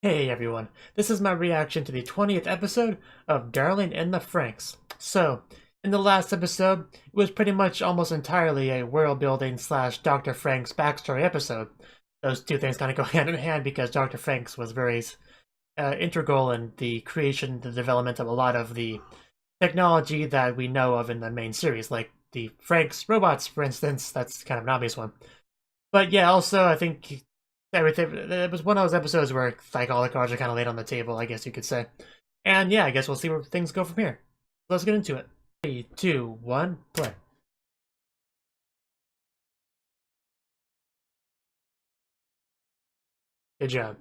Hey everyone, this is my reaction to the 20th episode of Darling in the FranXX. So, in the last episode, it was pretty much almost entirely a world building slash Dr. Frank's backstory episode. Those two things kind of go hand in hand because Dr. Frank's was very integral in the creation, the development of a lot of the technology that we know of in the main series, like the Frank's robots, for instance. That's kind of an obvious one. But yeah, also I think everything it was one of those episodes where like all the cards are kind of laid on the table, I guess you could say. And yeah, I guess we'll see where things go from here. Let's get into it. 3, 2, 1, play. Good job.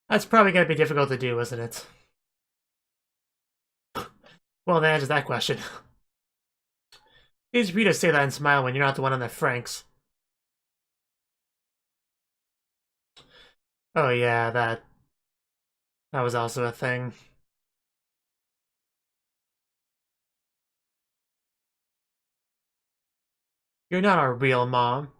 That's probably gonna be difficult to do, isn't it? Well, that answers that question. Easy for you to say that and smile when you're not the one on the FranXX. Oh yeah, that was also a thing. You're not our real mom.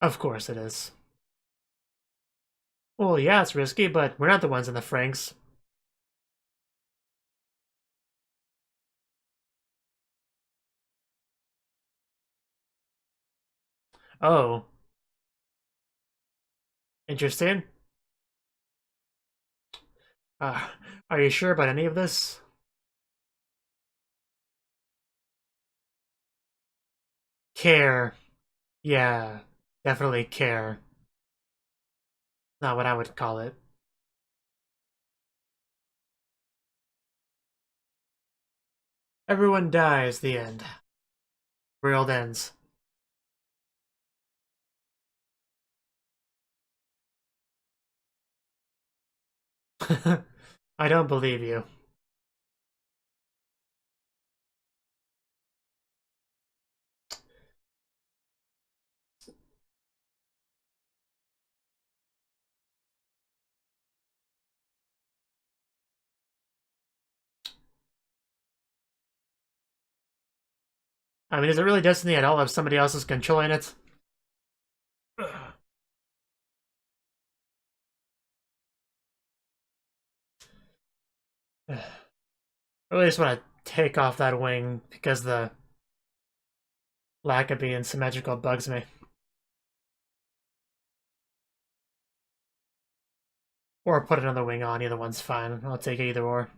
Of course it is. Well, yeah, it's risky, but we're not the ones in the FranXX. Oh, interesting. Uh, are you sure about any of this? Care. Yeah, definitely care. Not what I would call it. Everyone dies, the end. World ends. I don't believe you. I mean, is it really Destiny at all if somebody else is controlling it? I really just want to take off that wing because the lack of being symmetrical bugs me. Or put another wing on, either one's fine. I'll take either or.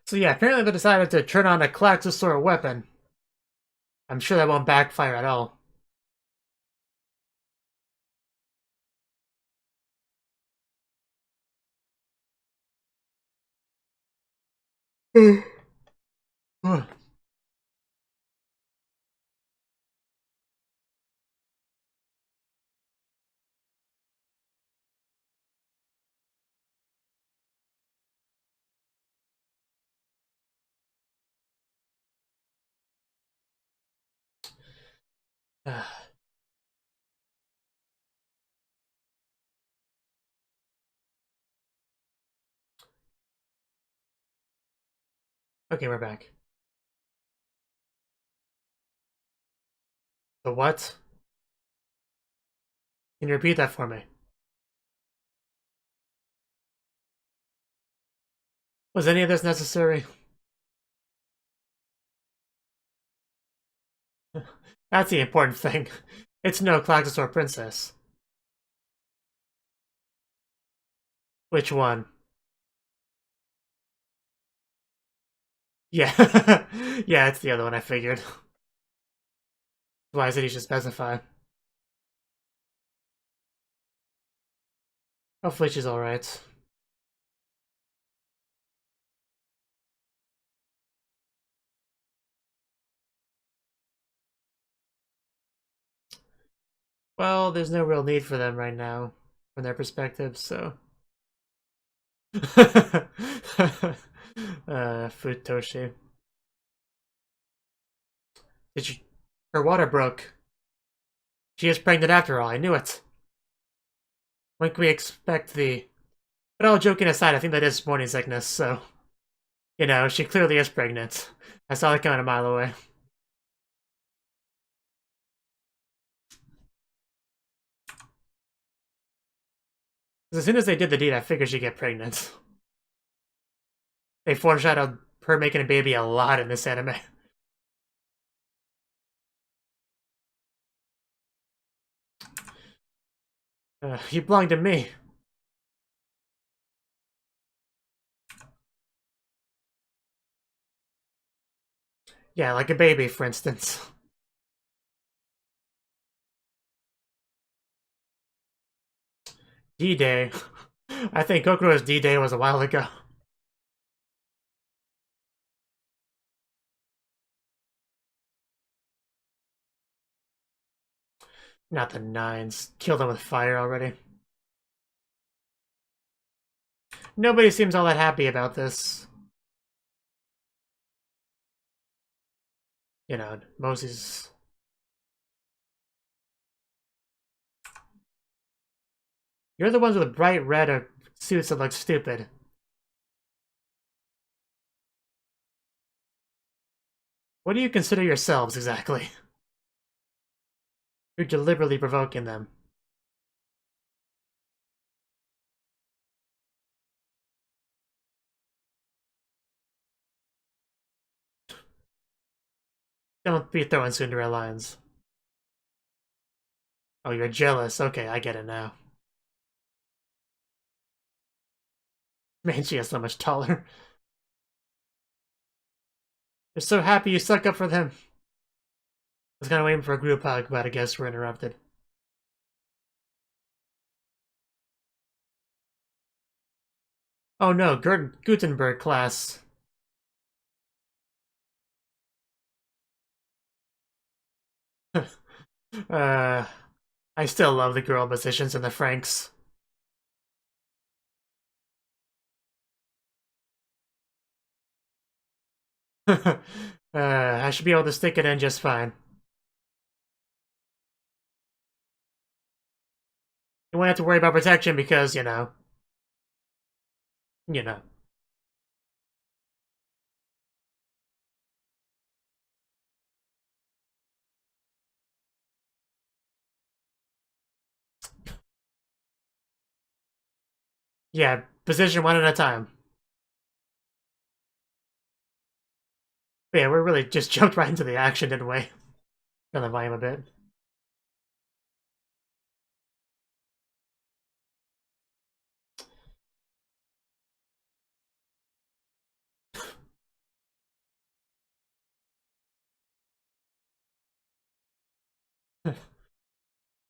So yeah, apparently they decided to turn on a Klaxosaur weapon. I'm sure that won't backfire at all. Okay, we're back. The what? Can you repeat that for me? Was any of this necessary? That's the important thing. It's no Klaxosaur princess. Which one? Yeah. Yeah, it's the other one I figured. Why is it you should specify? Hopefully she's alright. Well, there's no real need for them right now, from their perspective, so... Futoshi. Did you... Her water broke. She is pregnant after all, I knew it. When can we expect the... But all joking aside, I think that is morning sickness, so... You know, she clearly is pregnant. I saw that coming a mile away. As soon as they did the deed, I figured she'd get pregnant. They foreshadowed her making a baby a lot in this anime. You belong to me. Yeah, like a baby, for instance. D-Day. I think Kokoro's D-Day was a while ago. Not the nines. Killed them with fire already. Nobody seems all that happy about this. You know, Mosey's... You're the ones with the bright red suits that look stupid. What do you consider yourselves, exactly? You're deliberately provoking them. Don't be throwing Cinderella lines. Oh, you're jealous. Okay, I get it now. Man, she is so much taller. You're so happy you stuck up for them. I was kind of waiting for a group hug, but I guess we're interrupted. Oh no, Gutenberg class. I still love the girl musicians in the FranXX. I should be able to stick it in just fine. You won't have to worry about protection because, you know. You know. Yeah, position one at a time. But yeah, we really just jumped right into the action, didn't we? Turn the volume a bit.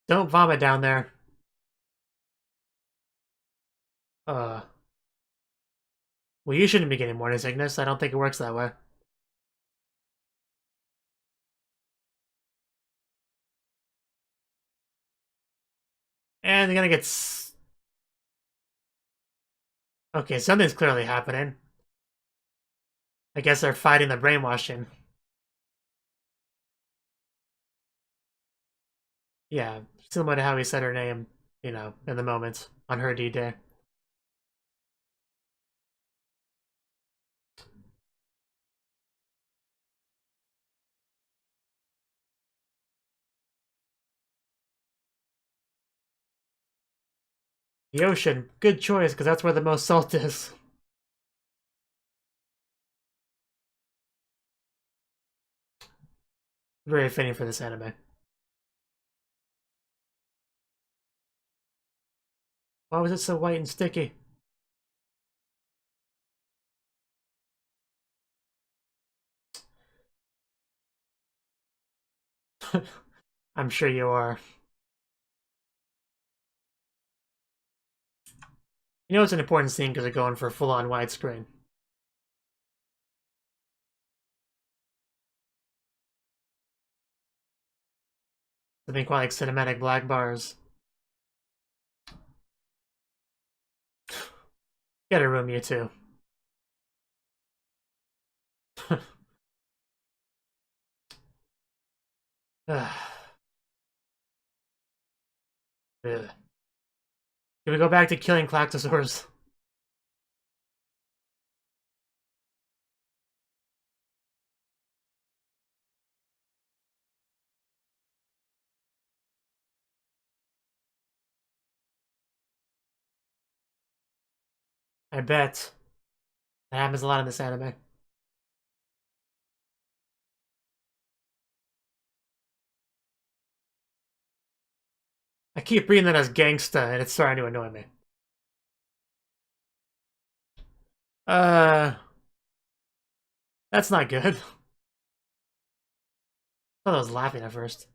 Don't vomit down there. Well, you shouldn't be getting morning sickness. I don't think it works that way. And they're gonna get... Okay, something's clearly happening. I guess they're fighting the brainwashing. Yeah, similar to how he said her name, you know, in the moment on her D-Day. The ocean, good choice, because that's where the most salt is. Very fitting for this anime. Why was it so white and sticky? I'm sure you are. You know it's an important scene because they're going for full-on widescreen. Something quite like cinematic black bars. Get a room, you two. Ugh. Can we go back to killing Clactosaurs? I bet. That happens a lot in this anime. I keep reading that as gangsta, and it's starting to annoy me. Uh, that's not good. I thought I was laughing at first.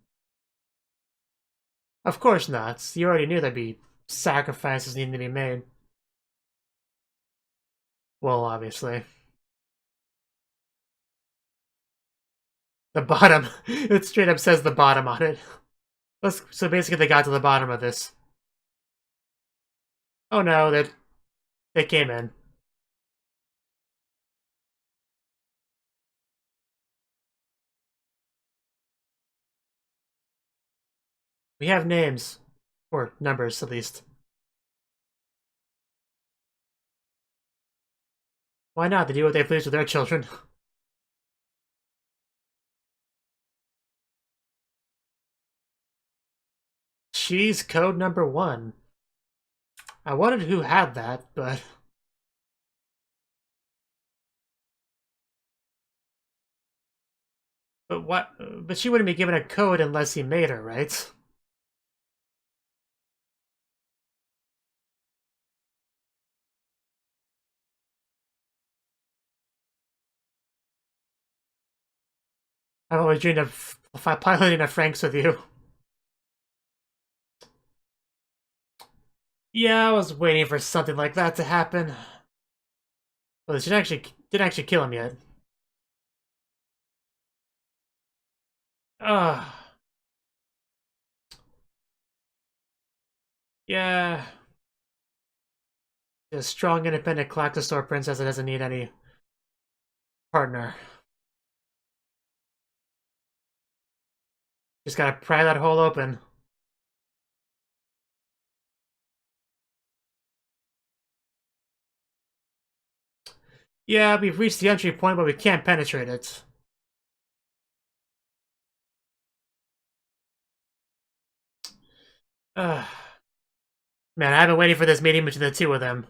Of course not. You already knew there'd be sacrifices needing to be made. Well, obviously. The bottom. It straight up says the bottom on it. So basically they got to the bottom of this. Oh no, they came in. We have names. Or numbers, at least. Why not? They do what they please with their children. She's code number 1. I wondered who had that, but... But what? But she wouldn't be given a code unless he made her, right? I've always dreamed of piloting a FranXX with you. Yeah, I was waiting for something like that to happen. Well, she didn't actually kill him yet. Ugh. Yeah. A strong, independent Clactosaur princess that doesn't need any partner. Just gotta pry that hole open. Yeah, we've reached the entry point, but we can't penetrate it. Ugh. Man, I've been waiting for this meeting between the two of them.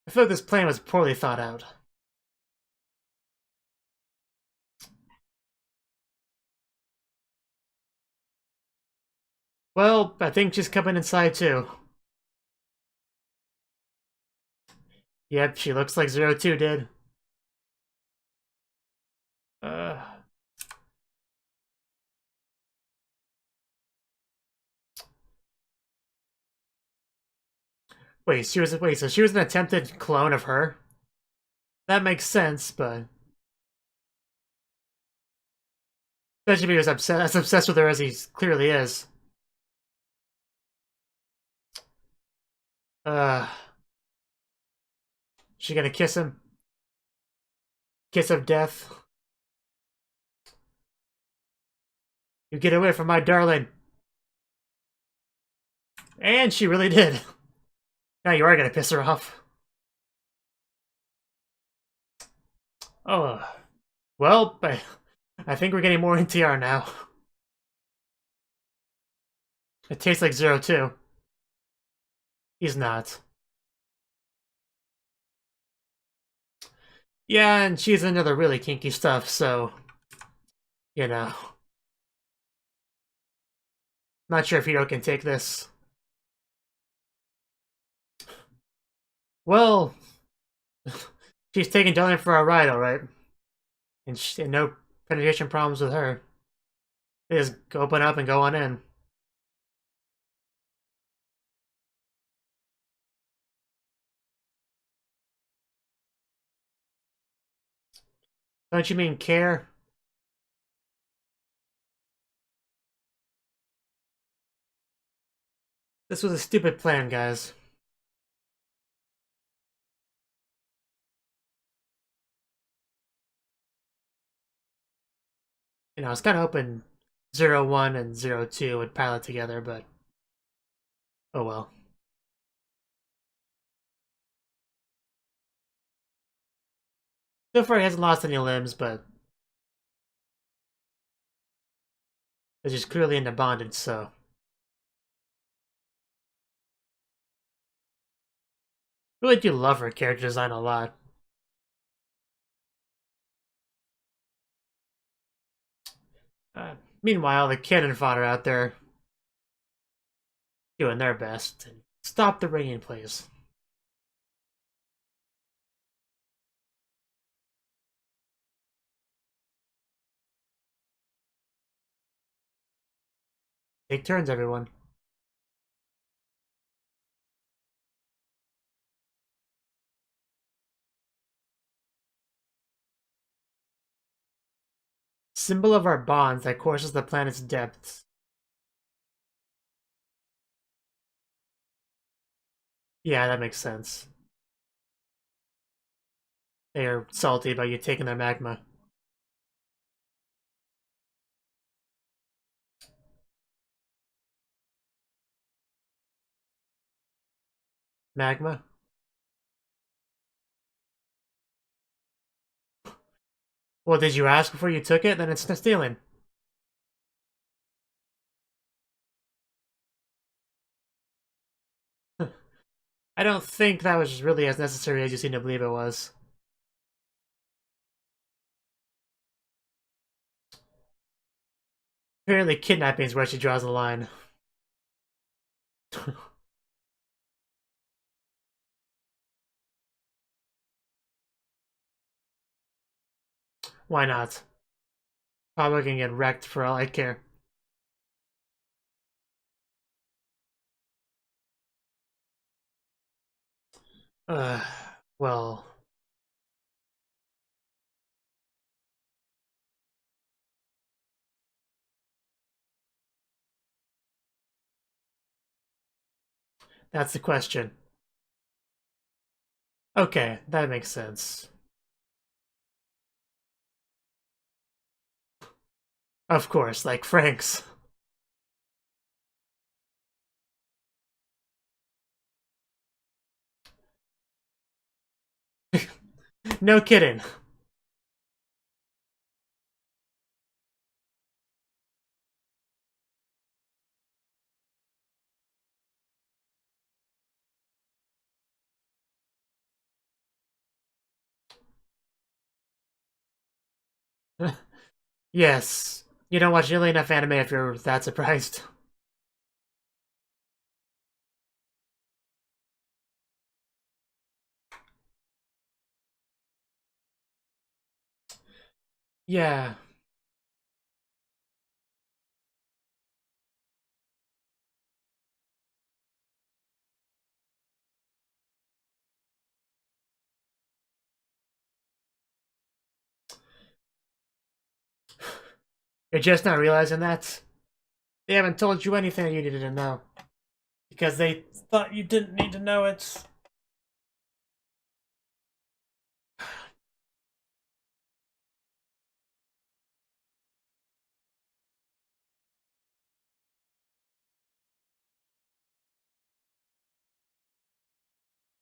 I feel like this plan was poorly thought out. Well, I think she's coming inside too. Yep, she looks like 02 did. Uh... so she was an attempted clone of her? That makes sense, but... Especially if he was as obsessed with her as he clearly is. She gonna kiss him? Kiss of death? You get away from my darling! And she really did. Now you are gonna piss her off. Oh. Well, I think we're getting more NTR now. It tastes like 02. He's not. Yeah, and she's into the really kinky stuff, so... You know. Not sure if Hiro can take this. Well... she's taking Dylan for a ride, alright. And no penetration problems with her. They just open up and go on in. Don't you mean care? This was a stupid plan, guys. You know, I was kind of hoping 0-1 and 0-2 would pilot together, but oh well. So far, he hasn't lost any limbs, but he's just clearly into bondage, so. Really do love her character design a lot. Meanwhile, the cannon fodder out there doing their best. Stop the ringing, please. Take turns, everyone. Symbol of our bonds that courses the planet's depths. Yeah, that makes sense. They are salty about you taking their magma. Magma? Well, did you ask before you took it? Then it's stealing. I don't think that was really as necessary as you seem to believe it was. Apparently kidnapping is where she draws the line. Why not? Probably gonna get wrecked for all I care. Uh, well... That's the question. Okay, that makes sense. Of course, like FranXX. No kidding. Yes. You don't watch nearly enough anime if you're that surprised. Yeah. You're just not realizing that? They haven't told you anything you needed to know. Because they thought you didn't need to know it.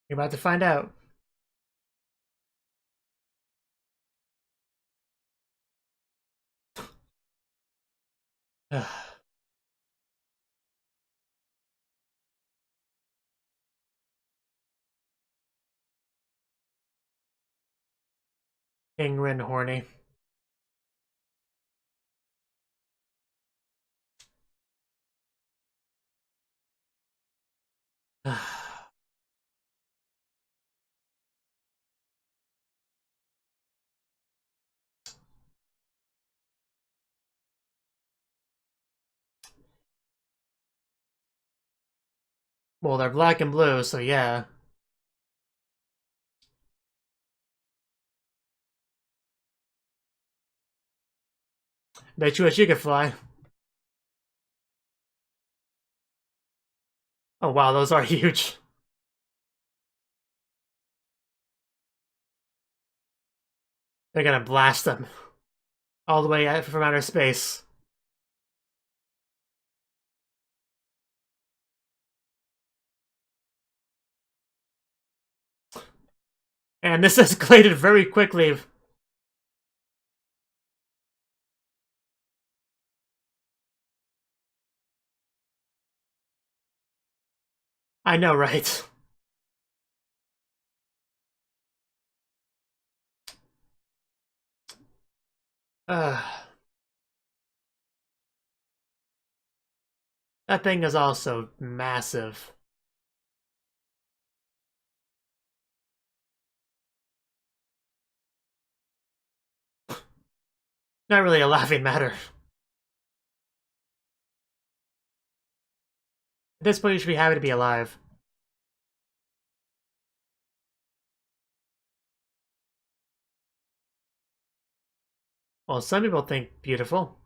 You're about to find out. Ingrid horny. Well, they're black and blue, so yeah. Bet you wish you could fly. Oh wow, those are huge. They're gonna blast them all the way out from outer space. And this escalated very quickly. I know, right? That thing is also massive. Not really a laughing matter. At this point, you should be happy to be alive. Well, some people think beautiful.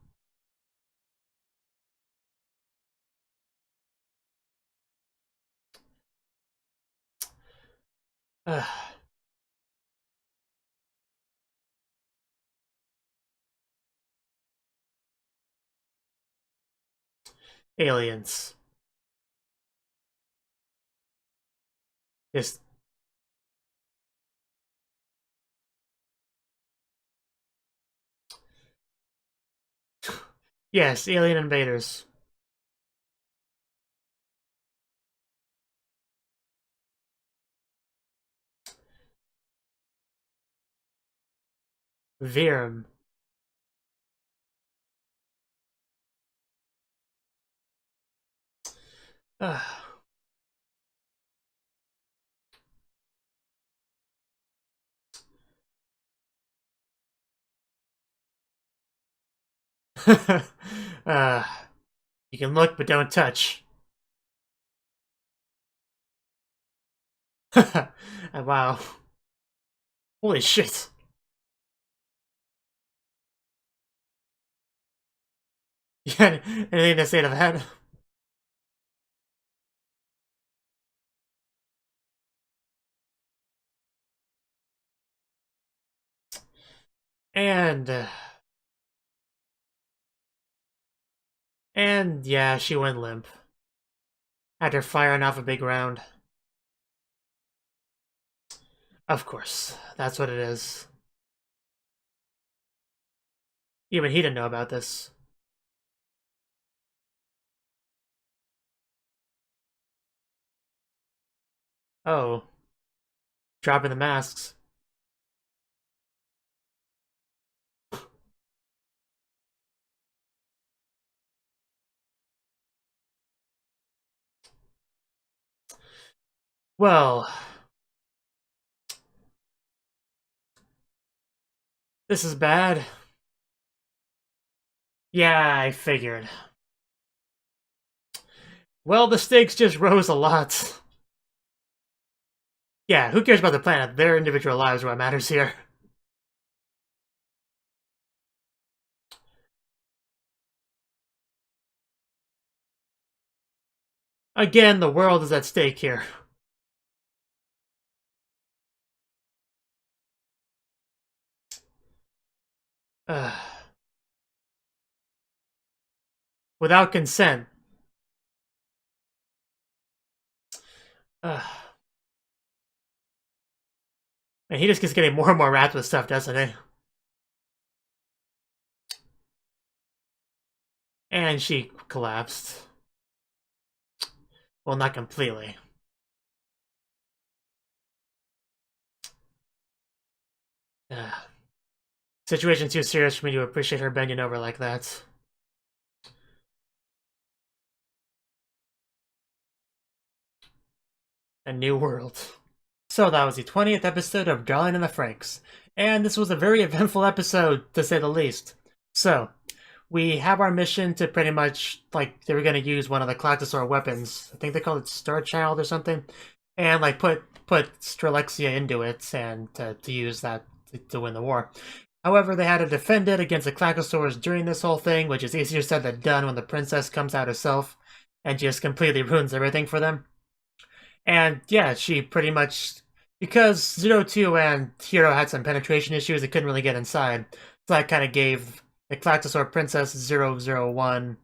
Aliens. Just yes, alien invaders. Virm. uh, you can look, but don't touch. Wow. Holy shit. Yeah, anything to say to that? And yeah, she went limp. After firing off a big round. Of course, that's what it is. Even he didn't know about this. Oh. Dropping the masks. Well, this is bad. Yeah, I figured. Well, the stakes just rose a lot. Yeah, who cares about the planet? Their individual lives are what matters here. Again, the world is at stake here. Without consent. And he just keeps getting more and more wrapped with stuff, doesn't he? And she collapsed. Well, not completely. Situation too serious for me to appreciate her bending over like that. A new world. So that was the 20th episode of Darling in the Franxx. And this was a very eventful episode, to say the least. So, we have our mission to pretty much, like, they were going to use one of the Clactosaur weapons. I think they call it Star Child or something. And, like, put Strelexia into it and to use that to win the war. However, they had to defend it against the Clactosaurs during this whole thing, which is easier said than done when the princess comes out herself and just completely ruins everything for them. And yeah, she pretty much, because 02 and Hero had some penetration issues, they couldn't really get inside. So that kind of gave the Klaxosaur Princess 001,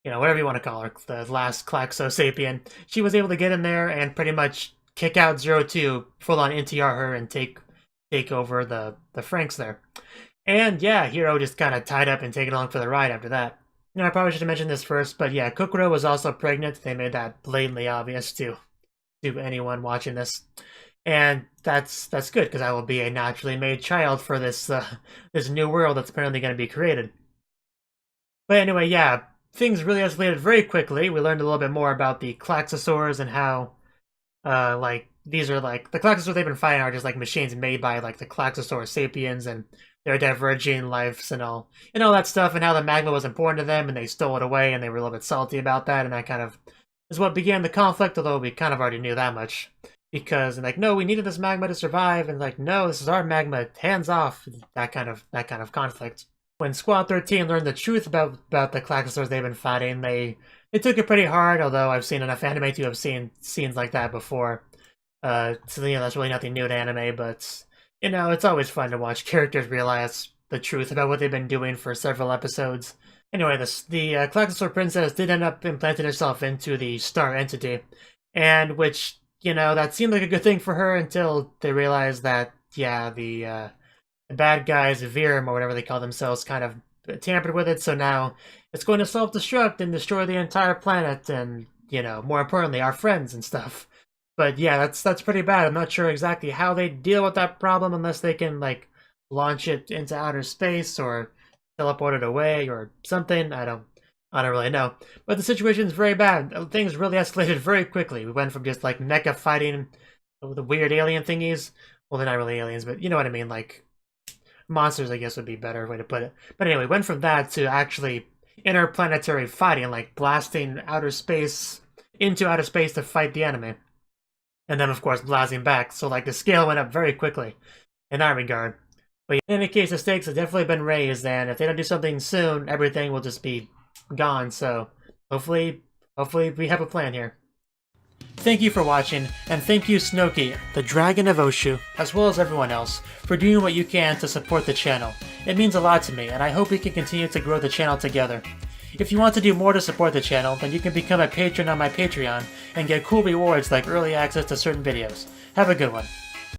whatever you want to call her, the last Klaxo Sapien. She was able to get in there and pretty much kick out 02, full on NTR her, and take over the FranXX there. And yeah, Hero just kind of tied up and taken along for the ride after that. I probably should have mentioned this first, but yeah, Kokoro was also pregnant. They made that blatantly obvious to anyone watching this. And that's good, because I will be a naturally made child for this this new world that's apparently going to be created. But anyway, yeah, things really escalated very quickly. We learned a little bit more about the Klaxosaurs and how, these are the Klaxosaurs they've been fighting are just machines made by the Klaxosaur sapiens and their diverging lives and all that stuff, and how the magma was important to them and they stole it away and they were a little bit salty about that, and that kind of is what began the conflict, although we kind of already knew that much. Because no, we needed this magma to survive, and no, this is our magma, hands off, that kind of conflict. When Squad 13 learned the truth about the Klaxosaurs they've been fighting, they took it pretty hard, although I've seen enough anime to have seen scenes like that before. So that's really nothing new to anime, but it's always fun to watch characters realize the truth about what they've been doing for several episodes. Anyway, the Klaxosaur Princess did end up implanting herself into the Star Entity, and which, that seemed like a good thing for her until they realized that, yeah, the bad guys, Virum, or whatever they call themselves, kind of tampered with it, so now it's going to self-destruct and destroy the entire planet and, more importantly, our friends and stuff. But yeah, that's pretty bad. I'm not sure exactly how they deal with that problem unless they can, launch it into outer space or teleport it away or something. I don't really know. But the situation's very bad. Things really escalated very quickly. We went from just, mecha fighting the weird alien thingies. Well, they're not really aliens, but you know what I mean, monsters, I guess would be a better way to put it. But anyway, went from that to actually interplanetary fighting, blasting into outer space to fight the enemy. And then, of course, blasting back. So, the scale went up very quickly in that regard. But in any case, the stakes have definitely been raised, and if they don't do something soon, everything will just be gone. So, hopefully we have a plan here. Thank you for watching, and thank you Cnouki, the Dragon of Oshu, as well as everyone else, for doing what you can to support the channel. It means a lot to me, and I hope we can continue to grow the channel together. If you want to do more to support the channel, then you can become a patron on my Patreon and get cool rewards like early access to certain videos. Have a good one.